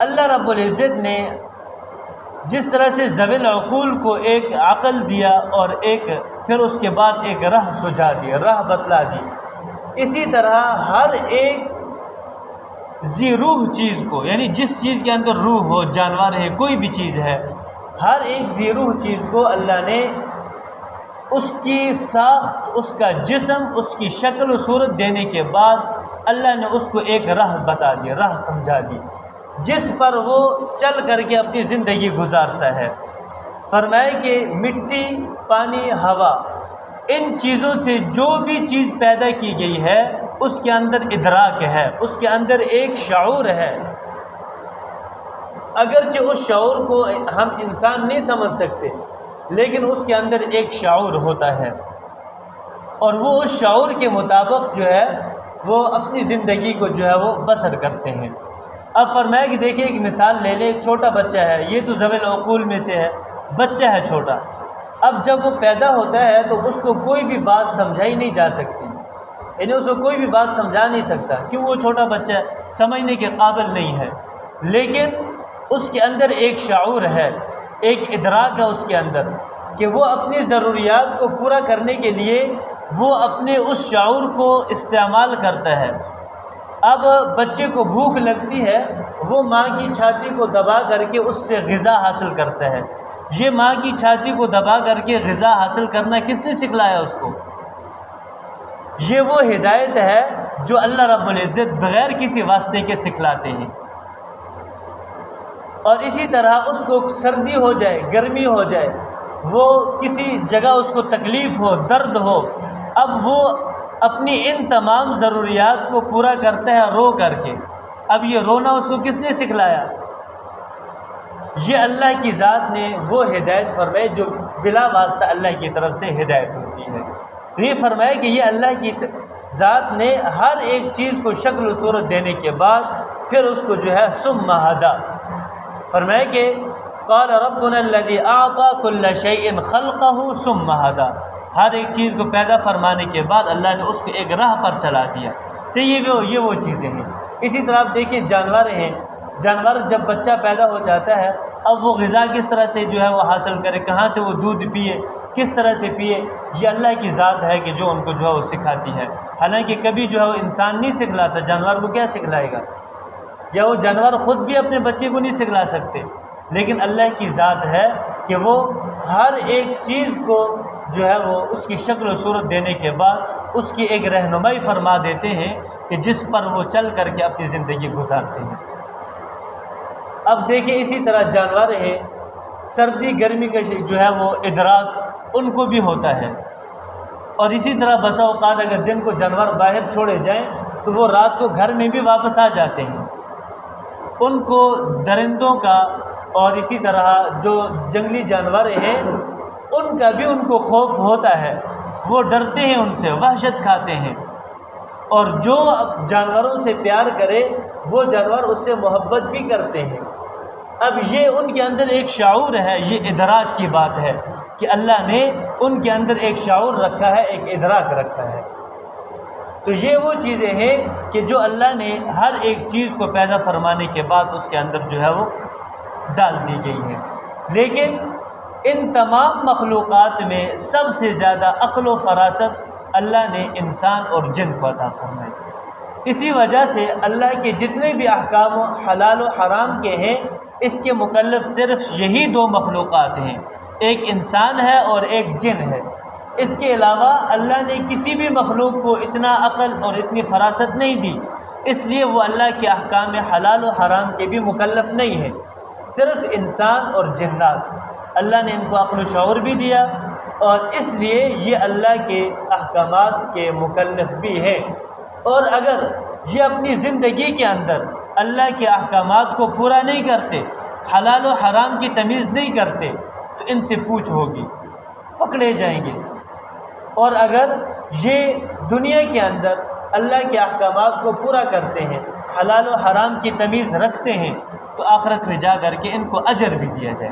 اللہ رب العزت نے جس طرح سے ذوی العقول کو ایک عقل دیا اور پھر اس کے بعد ایک راہ سجا دی، راہ بتلا دی، اسی طرح ہر ایک ذی روح چیز کو، یعنی جس چیز کے اندر روح ہو، جانور ہے، کوئی بھی چیز ہے، ہر ایک ذی روح چیز کو اللہ نے اس کی ساخت، اس کا جسم، اس کی شکل و صورت دینے کے بعد اللہ نے اس کو ایک راہ بتا دی، راہ سمجھا دی، جس پر وہ چل کر کے اپنی زندگی گزارتا ہے۔ فرمائے کہ مٹی، پانی، ہوا، ان چیزوں سے جو بھی چیز پیدا کی گئی ہے اس کے اندر ادراک ہے، اس کے اندر ایک شعور ہے، اگرچہ اس شعور کو ہم انسان نہیں سمجھ سکتے، لیکن اس کے اندر ایک شعور ہوتا ہے، اور وہ اس شعور کے مطابق جو ہے وہ اپنی زندگی کو جو ہے وہ بسر کرتے ہیں۔ اب فرمایا کہ دیکھیں ایک مثال لے لیں، ایک چھوٹا بچہ ہے، یہ تو ذوی العقول میں سے ہے، بچہ ہے چھوٹا، اب جب وہ پیدا ہوتا ہے تو اس کو کوئی بھی بات سمجھائی نہیں جا سکتی، یعنی اس کو کوئی بھی بات سمجھا نہیں سکتا، کیوں؟ وہ چھوٹا بچہ ہے، سمجھنے کے قابل نہیں ہے، لیکن اس کے اندر ایک شعور ہے، ایک ادراک ہے اس کے اندر کہ وہ اپنی ضروریات کو پورا کرنے کے لیے وہ اپنے اس شعور کو استعمال کرتا ہے۔ اب بچے کو بھوک لگتی ہے، وہ ماں کی چھاتی کو دبا کر کے اس سے غذا حاصل کرتا ہے۔ یہ ماں کی چھاتی کو دبا کر کے غذا حاصل کرنا کس نے سکھلایا اس کو؟ یہ وہ ہدایت ہے جو اللہ رب العزت بغیر کسی واسطے کے سکھلاتے ہیں۔ اور اسی طرح اس کو سردی ہو جائے، گرمی ہو جائے، وہ کسی جگہ اس کو تکلیف ہو، درد ہو، اب وہ اپنی ان تمام ضروریات کو پورا کرتا ہے رو کر کے۔ اب یہ رونا اس کو کس نے سکھلایا؟ یہ اللہ کی ذات نے وہ ہدایت فرمائی جو بلا واسطہ اللہ کی طرف سے ہدایت ہوتی ہے۔ تو یہ فرمایا کہ یہ اللہ کی ذات نے ہر ایک چیز کو شکل و صورت دینے کے بعد پھر اس کو جو ہے ثم ہدی، فرمایا کہ قال ربنا الذي اعطى كل شيء خلقه ثم هدى، ہر ایک چیز کو پیدا فرمانے کے بعد اللہ نے اس کو ایک راہ پر چلا دیا۔ تو یہ وہ چیزیں ہیں۔ اسی طرح آپ دیکھیں جانور ہیں، جانور جب بچہ پیدا ہو جاتا ہے، اب وہ غذا کس طرح سے جو ہے وہ حاصل کرے، کہاں سے وہ دودھ پیے، کس طرح سے پیے، یہ اللہ کی ذات ہے کہ جو ان کو جو ہے وہ سکھاتی ہے۔ حالانکہ کبھی جو ہے وہ انسان نہیں سکھلاتا، جانور کو کیا سکھلائے گا، یا وہ جانور خود بھی اپنے بچے کو نہیں سکھلا سکتے، لیکن اللہ کی ذات ہے کہ وہ ہر ایک چیز کو جو ہے وہ اس کی شکل و صورت دینے کے بعد اس کی ایک رہنمائی فرما دیتے ہیں کہ جس پر وہ چل کر کے اپنی زندگی گزارتے ہیں۔ اب دیکھیں اسی طرح جانور ہیں، سردی گرمی کا جو ہے وہ ادراک ان کو بھی ہوتا ہے، اور اسی طرح بسا اوقات اگر دن کو جانور باہر چھوڑے جائیں تو وہ رات کو گھر میں بھی واپس آ جاتے ہیں۔ ان کو درندوں کا اور اسی طرح جو جنگلی جانور ہیں ان کا بھی ان کو خوف ہوتا ہے، وہ ڈرتے ہیں ان سے، وحشت کھاتے ہیں، اور جو جانوروں سے پیار کرے وہ جانور اس سے محبت بھی کرتے ہیں۔ اب یہ ان کے اندر ایک شعور ہے، یہ ادراک کی بات ہے کہ اللہ نے ان کے اندر ایک شعور رکھا ہے، ایک ادراک رکھا ہے۔ تو یہ وہ چیزیں ہیں کہ جو اللہ نے ہر ایک چیز کو پیدا فرمانے کے بعد اس کے اندر جو ہے وہ ڈال دی گئی ہے۔ لیکن ان تمام مخلوقات میں سب سے زیادہ عقل و فراست اللہ نے انسان اور جن کو عطا فرمائی۔ اسی وجہ سے اللہ کے جتنے بھی احکام حلال و حرام کے ہیں، اس کے مکلف صرف یہی دو مخلوقات ہیں، ایک انسان ہے اور ایک جن ہے۔ اس کے علاوہ اللہ نے کسی بھی مخلوق کو اتنا عقل اور اتنی فراست نہیں دی، اس لیے وہ اللہ کے احکام حلال و حرام کے بھی مکلف نہیں ہے۔ صرف انسان اور جنات اللہ نے ان کو عقل و شعور بھی دیا، اور اس لیے یہ اللہ کے احکامات کے مکلف بھی ہیں۔ اور اگر یہ اپنی زندگی کے اندر اللہ کے احکامات کو پورا نہیں کرتے، حلال و حرام کی تمیز نہیں کرتے، تو ان سے پوچھ ہوگی، پکڑے جائیں گے۔ اور اگر یہ دنیا کے اندر اللہ کے احکامات کو پورا کرتے ہیں، حلال و حرام کی تمیز رکھتے ہیں، تو آخرت میں جا کر کے ان کو اجر بھی دیا جائے۔